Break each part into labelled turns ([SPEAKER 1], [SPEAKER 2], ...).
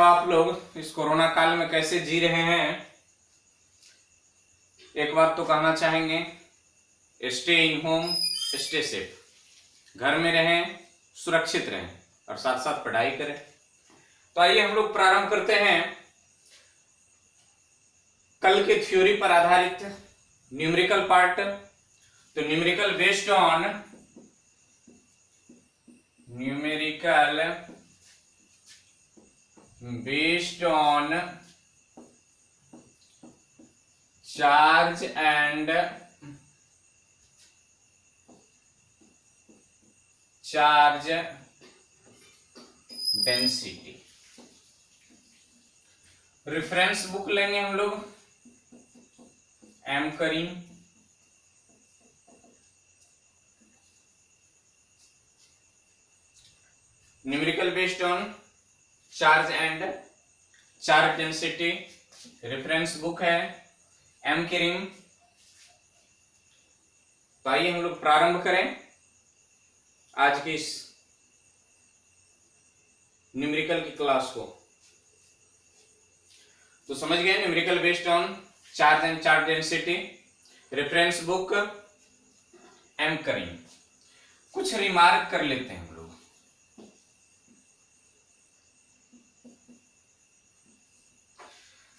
[SPEAKER 1] हो आप लोग इस कोरोना काल में कैसे जी रहे हैं? एक बात तो कहना चाहेंगे, stay in home, stay safe. घर में रहें, सुरक्षित रहें और साथ साथ पढ़ाई करें। तो आइए हम लोग प्रारंभ करते हैं कल के थ्योरी पर आधारित न्यूमेरिकल पार्ट। तो numerical based on charge and charge density. Reference book लेंगे हम लोग M Karim, numerical based on charge and charge density. Reference book है एम करीम। तो आइए हम लोग प्रारंभ करें आज की इस न्यूमेरिकल की क्लास को। तो समझ गए, numerical based on charge and charge density, reference book M Karim. कुछ रिमार्क कर लेते हैं हम लोग।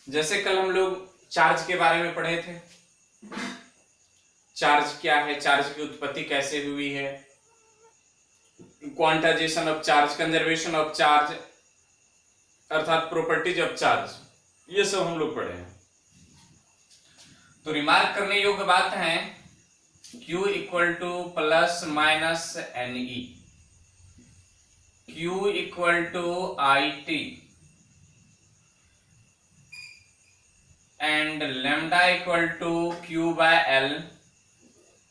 [SPEAKER 1] जैसे कल हम लोग चार्ज के बारे में पढ़े थे। चार्ज क्या है, चार्ज की उत्पत्ति कैसे हुई है, quantization of charge, conservation of charge अर्थात प्रॉपर्टीज ऑफ चार्ज, ये सब हम लोग पढ़े हैं। तो रिमार्क करने योग्य बात है Q equal to plus minus NE, Q equal to IT and lambda equal to Q by L,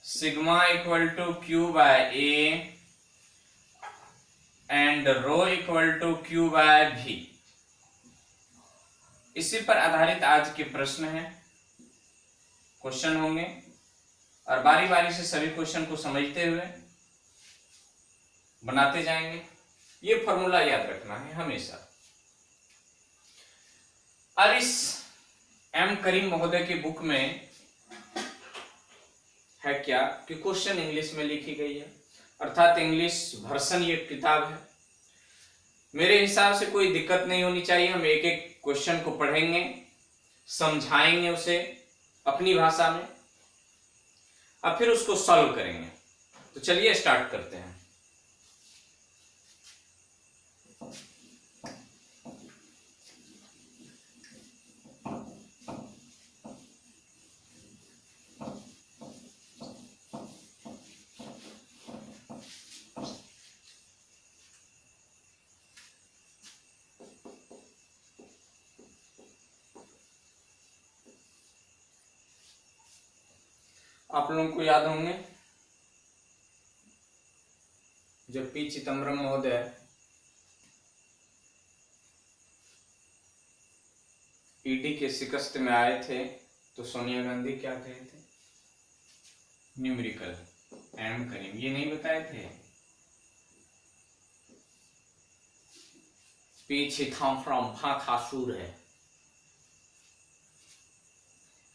[SPEAKER 1] sigma equal to Q by A and rho equal to Q by V। इसी पर आधारित आज के प्रश्न हैं, क्वेश्चन होंगे और बारी बारी से सभी क्वेश्चन को समझते हुए बनाते जाएंगे। ये फॉर्मूला याद रखना है हमेशा। अब इस एम करीम महोदय की बुक में है क्या कि क्वेश्चन इंग्लिश में लिखी गई है, अर्थात इंग्लिश वर्जन ये किताब है। मेरे हिसाब से कोई दिक्कत नहीं होनी चाहिए। हम एक एक क्वेश्चन को पढ़ेंगे, समझाएंगे उसे अपनी भाषा में, अब फिर उसको सॉल्व करेंगे। तो चलिए स्टार्ट करते हैं। आप लोगों को याद होंगे जब पी चिदम्बरम महोदय ईडी के शिकस्त में आए थे तो सोनिया गांधी क्या कहे थे? न्यूमेरिकल एम करीम, ये नहीं बताए थे? पीछे थाम फ्रॉम खासूर है।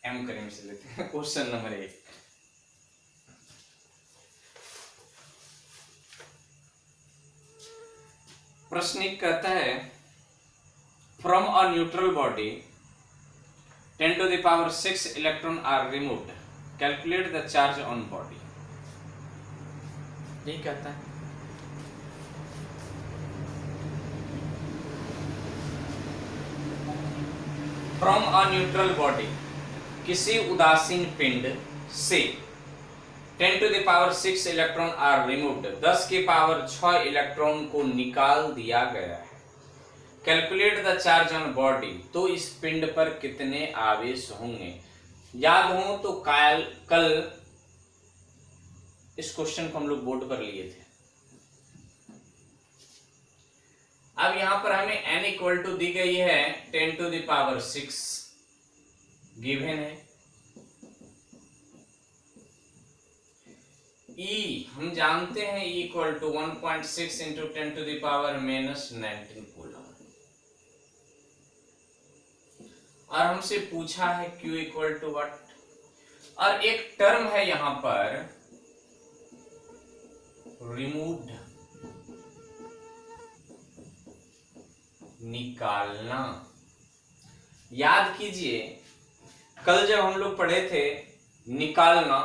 [SPEAKER 1] एम करीम से लेते हैं क्वेश्चन नंबर 1। प्रश्न एक कहता है from a neutral body 10 to the power 6 electron are removed, calculate the charge on body. यही कहता है। फ्रॉम अ न्यूट्रल बॉडी, किसी उदासीन पिंड से 10 to the power 6 electron are removed, 10 की पावर 6 इलेक्ट्रॉन को निकाल दिया गया है। Calculate the charge on body, तो इस पिंड पर कितने आवेश होंगे। याद हो तो कल इस क्वेश्चन को हम लोग बोर्ड पर लिए थे। अब यहां पर हमें n इक्वल टू दी गई है 10 to the power 6 गिवन है। E हम जानते हैं E equal to 1.6 into 10 to the power -19 coulomb. और हमसे पूछा है Q इक्वल टू व्हाट, और एक टर्म है यहां पर रिमूव्ड, निकालना। याद कीजिए कल जब हम लोग पढ़े थे निकालना,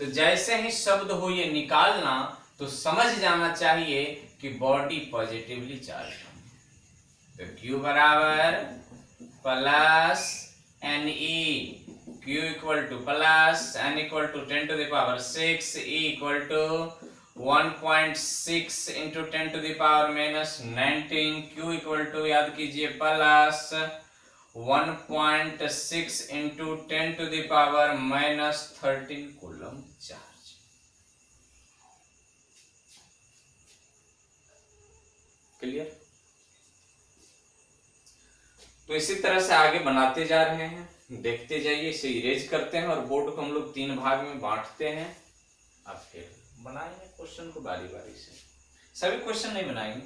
[SPEAKER 1] तो जैसे ही शब्द हो ये निकालना तो समझ जाना चाहिए कि बॉडी पॉजिटिवली चार्ज है। तो Q बराबर plus Ne, Q equal to plus N equal to 10 to the power 6, E equal to 1.6 into 10 to the power minus 19, Q equal to याद कीजिए plus 1.6 into 10 to the power minus 13 coulomb charge. Clear? तो इसी तरह से आगे बनाते जा रहे हैं, देखते जाइए। इसे इरेज करते हैं और बोर्ड को हम लोग 3 भाग में बांटते हैं। अब फिर बनाएंगे क्वेश्चन को बारी बारी से। सभी क्वेश्चन नहीं बनाएंगे,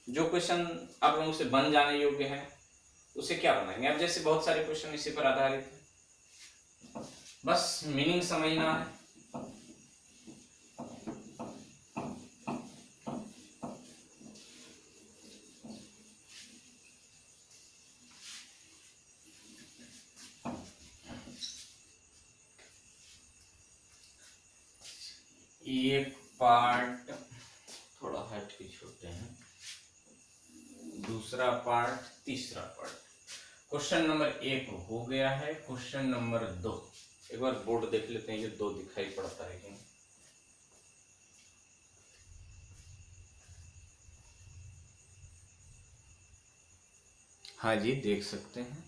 [SPEAKER 1] जो क्वेश्चन आप लोगों से बन जाने योग्य है उसे क्या बनाएंगे। अब जैसे बहुत सारे क्वेश्चन इसी पर आधारित है, बस मीनिंग समझना है। एक पार्ट थोड़ा हट के छोड़ते हैं, दूसरा पार्ट, तीसरा पार्ट। क्वेश्चन नंबर 1 हो गया है। क्वेश्चन नंबर 2 एक बार बोर्ड देख लेते हैं, ये 2 दिखाई पड़ता है कि हाँ जी देख सकते हैं।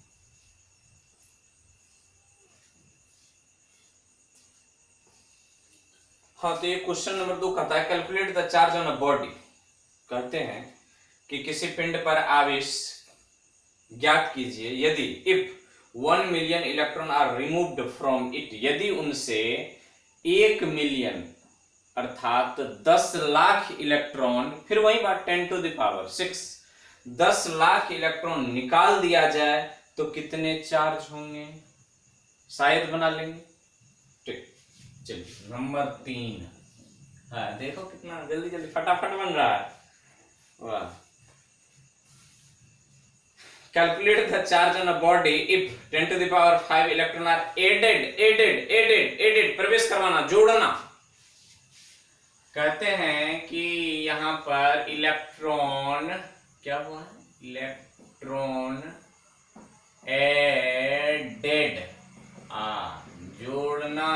[SPEAKER 1] हाँ, तो ये क्वेश्चन नंबर 2 कहता है calculate the charge on a body. कहते हैं कि किसी पिंड पर आवेश ज्ञात कीजिए यदि if 1 million electron are removed from it, यदि उनसे 1 मिलियन अर्थात 10 लाख इलेक्ट्रॉन, फिर वही बात 10 to the power 6, 10 lakh electron निकाल दिया जाए तो कितने चार्ज होंगे, शायद बना लेंगे। ठीक, चलिए नंबर 3। हाँ देखो कितना जल्दी जल्दी फटाफट बन रहा है, वाह। Calculate the charge on a body if 10 to the power 5 electron are added, प्रवेश करवाना, जोड़ना। कहते हैं कि यहां पर इलेक्ट्रॉन क्या हुआ है, इलेक्ट्रॉन एडेड, जोड़ना,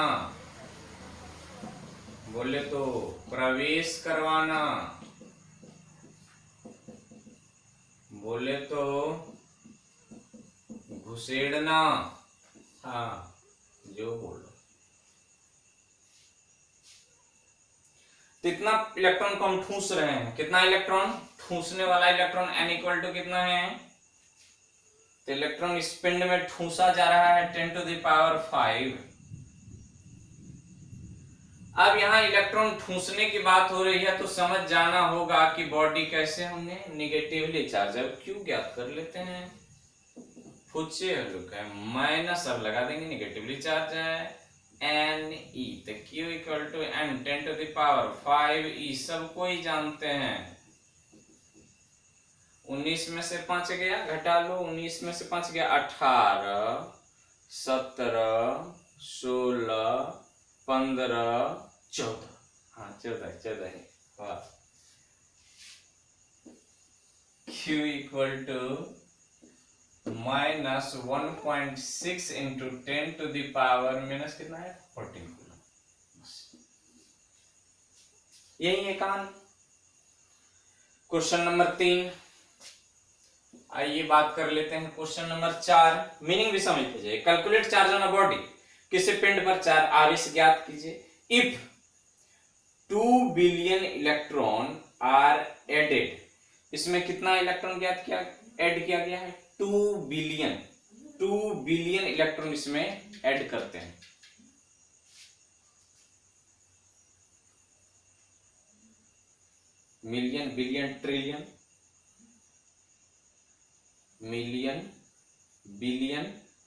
[SPEAKER 1] बोले तो प्रवेश करवाना, बोले तो घुसेड़ना, हाँ जो बोलो। तो इतना इलेक्ट्रॉन को हम ठूस रहे हैं, कितना इलेक्ट्रॉन, ठूसने वाला इलेक्ट्रॉन n इक्वल टू कितना है, तो इलेक्ट्रॉन इस पिंड में ठूसा जा रहा है 10 to the power 5। अब यहां इलेक्ट्रॉन ठूसने की बात हो रही है तो समझ जाना होगा कि बॉडी कैसे होंगे, निगेटिवली चार्ज। अब क्यू ज्ञात कर लेते हैं, पूछे लोग है माइनस, अब लगा देंगे निगेटिवली चार्ज है एन ई, तो Q equal to N 10 to the power 5 E, सबको ही जानते हैं। 19 में से 5 गया, घटा लो, 19 में से 5 गया 18, 17, 16, 15, 14, हाँ 14 है, वाह। Q equal to minus 1.6 into 10 to the power minus कितना है 14 कूलम। यही है कहानी। क्वेश्चन नंबर 3, आइए बात कर लेते हैं क्वेश्चन नंबर 4। मीनिंग भी समझ लीजिए। Calculate charge on a body, किसी पिंड पर चार्ज आवेश ज्ञात कीजिए if 2 billion electron are added. इसमें कितना इलेक्ट्रॉन ज्ञात किया, ऐड किया गया है 2 बिलियन इलेक्ट्रॉन इसमें ऐड करते हैं। Million, billion, trillion, million, billion,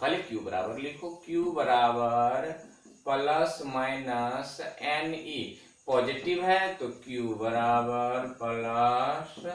[SPEAKER 1] पहले क्यू बराबर लिखो, क्यू बराबर plus minus N E, positive है तो क्यू बराबर प्लस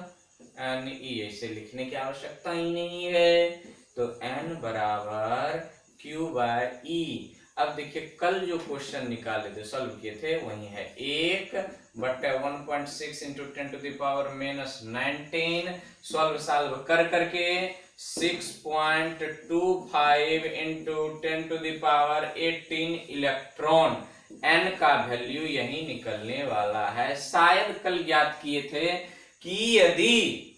[SPEAKER 1] एन ई, ऐसे लिखने की आवश्यकता ही नहीं है। तो एन बराबर क्यू बाय ई। अब देखिए कल जो क्वेश्चन निकाले थे, सॉल्व किए थे, वही है 1/1.6 इंटू 10⁻⁻19। सॉल्व कर करके 6.25 इंटू 10⁻18 इलेक्ट्रॉन, एन का वैल्यू यही निकलने वाला है। शायद कल ज्ञात किए थे कि यदि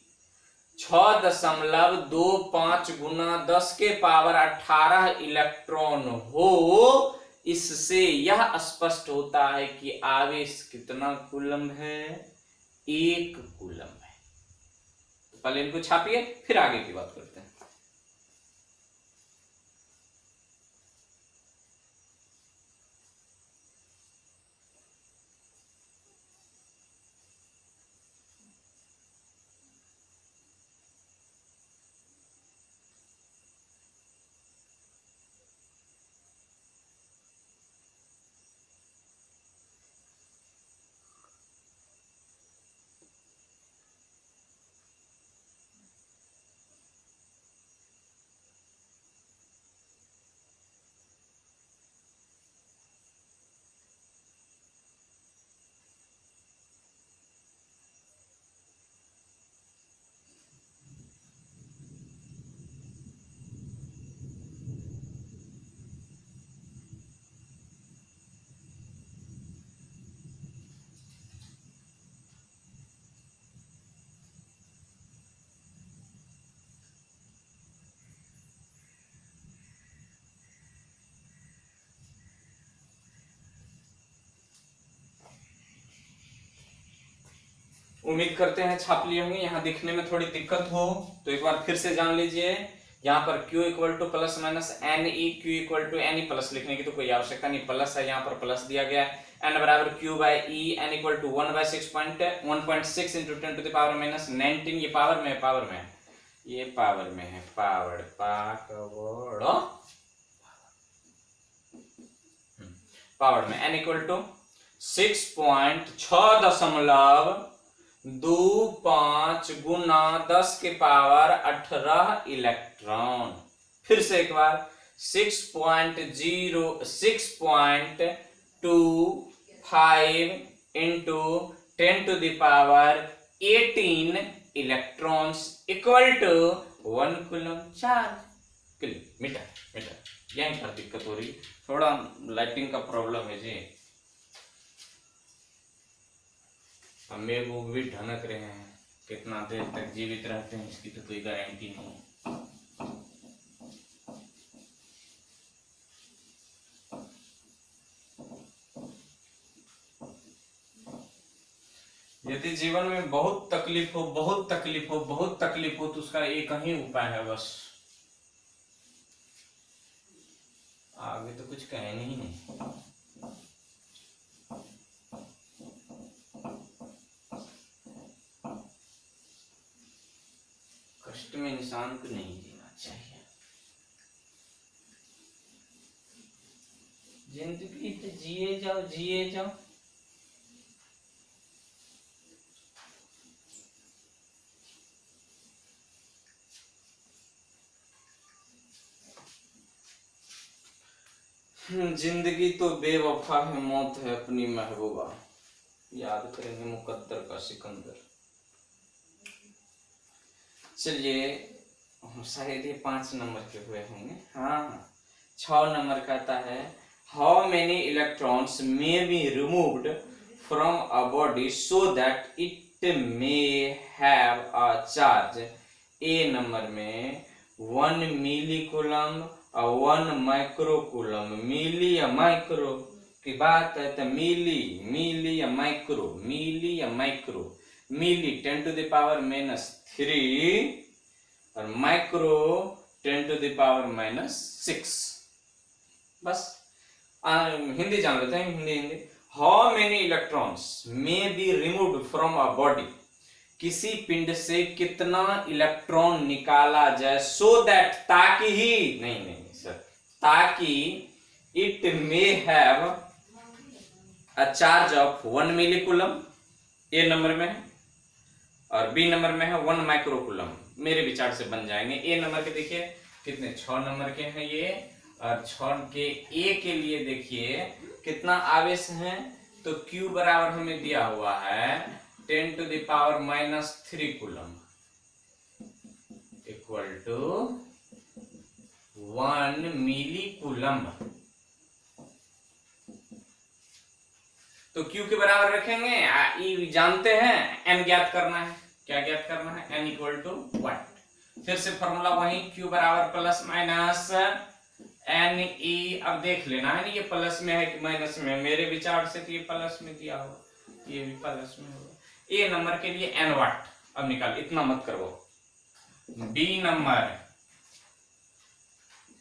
[SPEAKER 1] 6.25 गुना 10⁻18 इलेक्ट्रॉन हो, इससे यह स्पष्ट होता है कि आवेश कितना कूलम है, 1 कूलम है। तो पहले इनको छापिए, फिर आगे की बात करते हैं। उम्मीद करते हैं छाप लिए होंगे। यहाँ दिखने में थोड़ी दिक्कत हो तो एक बार फिर से जान लीजिए। यहाँ पर Q equal to plus minus N E, Q equal to N E plus लिखने की तो कोई आवश्यकता नहीं, प्लस है यहाँ पर प्लस दिया गया है। एन बराबर Q by E, N equal to 1/6 into 10 to the power minus 19। ये पावर में है, पावर में है, ये पावर में है, पावर पावर में एन इक्वल टू 6.25 गुना 10 के पावर 18 इलेक्ट्रॉन। फिर से एक बार 6.25 into 10 to the power 18 electrons equal to 1 coulomb charge. Meter यहीं पर दिक्कत हो रही, थोड़ा लाइटिंग का प्रॉब्लम है जी। मेघ भी ढनक रहे हैं, कितना देर तक जीवित रहते हैं इसकी तो कोई गारंटी नहीं। यदि जीवन में बहुत तकलीफ हो तो उसका एक ही उपाय है बस, आगे तो कुछ कहने ही नहीं। कष्ट में इंसान को नहीं जीना चाहिए। जिंदगी तो जिए जाओ। जिंदगी तो बेवफा है, मौत है अपनी महबूबा। याद करेंगे मुकद्दर का सिकंदर। चलिए शायद ये 5 नंबर के हुए होंगे। हाँ 6 नंबर कहता है how many electrons may be removed from a body so that it may have a charge. A number में 1 मिली कूलम और 1 माइक्रो कूलम। मिली या माइक्रो की बात है तो मिली या micro, milli 10 to the power minus 3 और micro 10 to the power minus 6। बस हिंदी जान लेते हैं, Hindi. How many electrons may be removed from a body, किसी पिंड से कितना इलेक्ट्रॉन निकाला जाए, सो दैट ताकि ही नहीं सर, ताकि it may have a charge of 1 milli coulomb. A number में है और बी नंबर में है 1 माइक्रो कूलम। मेरे विचार से बन जाएंगे। ए नंबर के देखिए कितने 6 नंबर के हैं ये, और 6 के ए के लिए देखिए कितना आवेश है, तो Q बराबर हमें दिया हुआ है 10 to the power minus 3 coulomb equal to 1 milli coulomb. तो Q के बराबर रखेंगे, E जानते हैं, N ज्ञात करना है। क्या ज्ञात करना है? N equal to 1। फिर से फॉर्मूला वही, Q बराबर प्लस माइनस एन ई। अब देख लेना है ना ये प्लस में है कि माइनस में है। मेरे विचार से तो ये प्लस में दिया होगा, ये भी प्लस में होगा। ए नंबर के लिए एन वाट। अब निकाल, इतना मत करो। B number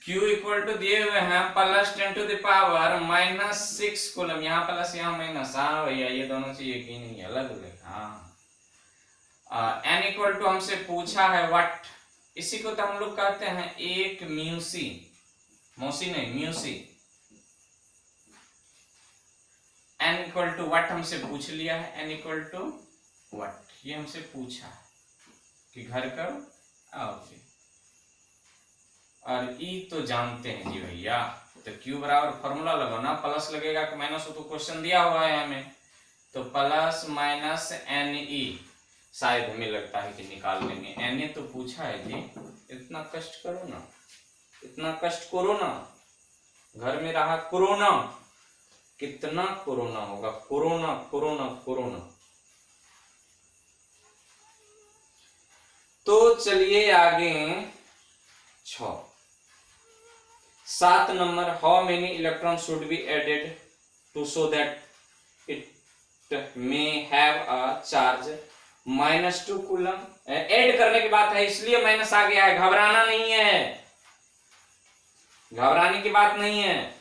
[SPEAKER 1] Q equal to दिए हुए हैं plus 10 to the power minus 6 coulomb. यहाँ प्लस यहाँ माइनस। हाँ भैया ये दोनों चीज एक ही नहीं, अलग अलग। हाँ एन इक्वल टू हमसे पूछा है वाट। इसी को तो हम लोग कहते हैं 1 म्यूसी, मौसी नहीं म्यूसी। एन इक्वल टू वाट हमसे पूछ लिया है, एन इक्वल टू वाट ये हमसे पूछा है कि घर करो आओगे। और ई तो जानते हैं जी भैया, तो Q बराबर फॉर्मूला लगाना, प्लस लगेगा कि माइनस हो, तो क्वेश्चन दिया हुआ है हमें, तो प्लस माइनस एन ई। शायद हमें लगता है कि निकाल लेंगे। एन ए तो पूछा है जी, इतना कष्ट करो ना, इतना कष्ट करो ना। घर में रहा कोरोना, कितना कोरोना होगा, कोरोना कोरोना कोरोना। तो चलिए आगे 7 number how many electron should be added to so that it may have a charge. -2 coulomb. Add करने की बात है इसलिए माइनस आ गया है, घबराना नहीं है, घबराने की बात नहीं है।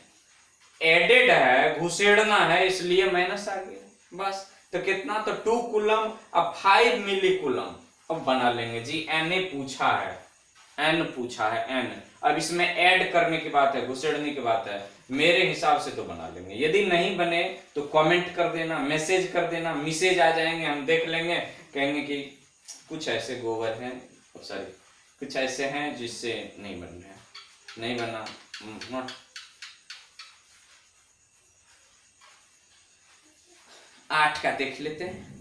[SPEAKER 1] एडेड है, घुसेड़ना है, इसलिए माइनस आ गया बस। तो कितना, तो 2 कूलम। अब 5 मिली कूलम अब बना लेंगे जी। Na पूछा है, n पूछा है, n। अब इसमें ऐड करने की बात है, घुसेड़ने की बात है, मेरे हिसाब से तो बना लेंगे। यदि नहीं बने तो कमेंट कर देना, मैसेज कर देना, मैसेज आ जाएंगे, हम देख लेंगे, कहेंगे कि कुछ ऐसे गोबर हैं, सॉरी कुछ ऐसे हैं जिससे नहीं बन रहे, नहीं बना। नॉट 8 का देख लेते हैं।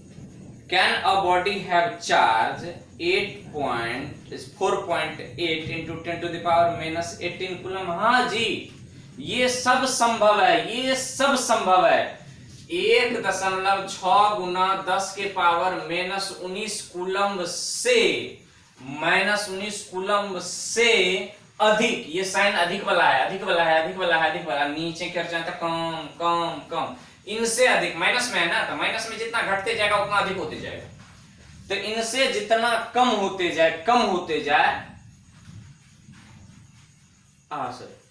[SPEAKER 1] Can a body have charge 4.8 into 10⁻⁻18 coulomb? हाँ जी, ये सब संभव है, ये सब संभव है। 1.6 गुना 10⁻⁻19 कूलम से -19 कूलम से अधिक, ये साइन अधिक वाला है, अधिक वाला है, अधिक वाला है, अधिक वाला, नीचे कर जाता कम कम कम, इनसे अधिक, माइनस में है ना, तो माइनस में जितना घटते जाएगा उतना अधिक होते जाएगा। तो इनसे जितना कम होते जाए, कम होते जाए, सर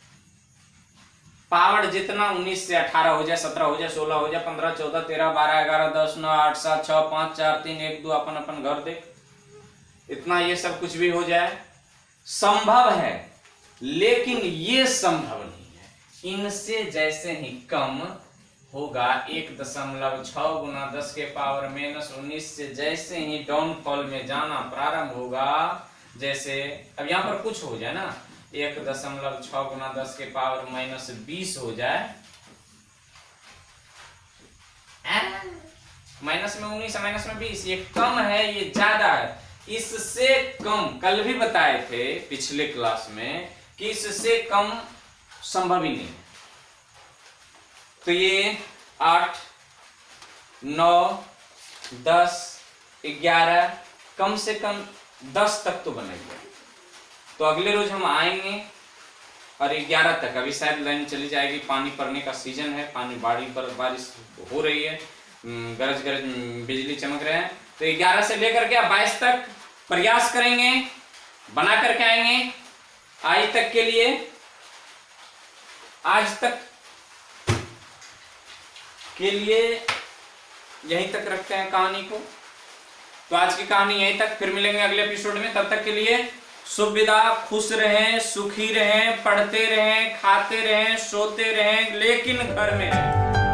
[SPEAKER 1] पावर जितना 19 से 18 हो जाए, 17 हो जाए, 16 हो जाए, 15, 14, 13, 12, 11, 10, 9, 8, 7, 6, 5, 4, 3, 1, 2, अपन अपन घर देख, इतना ये सब कुछ भी हो जाए, संभव है। लेकिन ये संभव नहीं है। इनसे जैसे ही कम होगा, 1.6 गुना 10⁻⁻19 से जैसे ही डाउनफॉल में जाना प्रारंभ होगा, जैसे अब यहां पर कुछ हो जाए ना, 1.6 गुना 10⁻⁻20 हो जाए, माइनस में 19 माइनस में 20, ये कम है, ये ज्यादा है। इससे कम, कल भी बताए थे पिछले क्लास में कि इससे कम संभव ही नहीं है। तो ये 8, 9, 10, 11, कम से कम 10 तक तो बनेगा। तो अगले रोज हम आएंगे और 11 तक। अभी शायद लाइन चली जाएगी, पानी पड़ने का सीजन है, पानी बारिश हो रही है, गरज गरज बिजली चमक रहे हैं। तो 11 से लेकर के 22 तक प्रयास करेंगे, बना करके आएंगे। आज तक के लिए, आज तक के लिए यहीं तक रखते हैं कहानी को। तो आज की कहानी यहीं तक, फिर मिलेंगे अगले एपिसोड में। तब तक के लिए शुभ विदा, खुश रहें, सुखी रहें, पढ़ते रहें, खाते रहें, सोते रहें, लेकिन घर में रहें।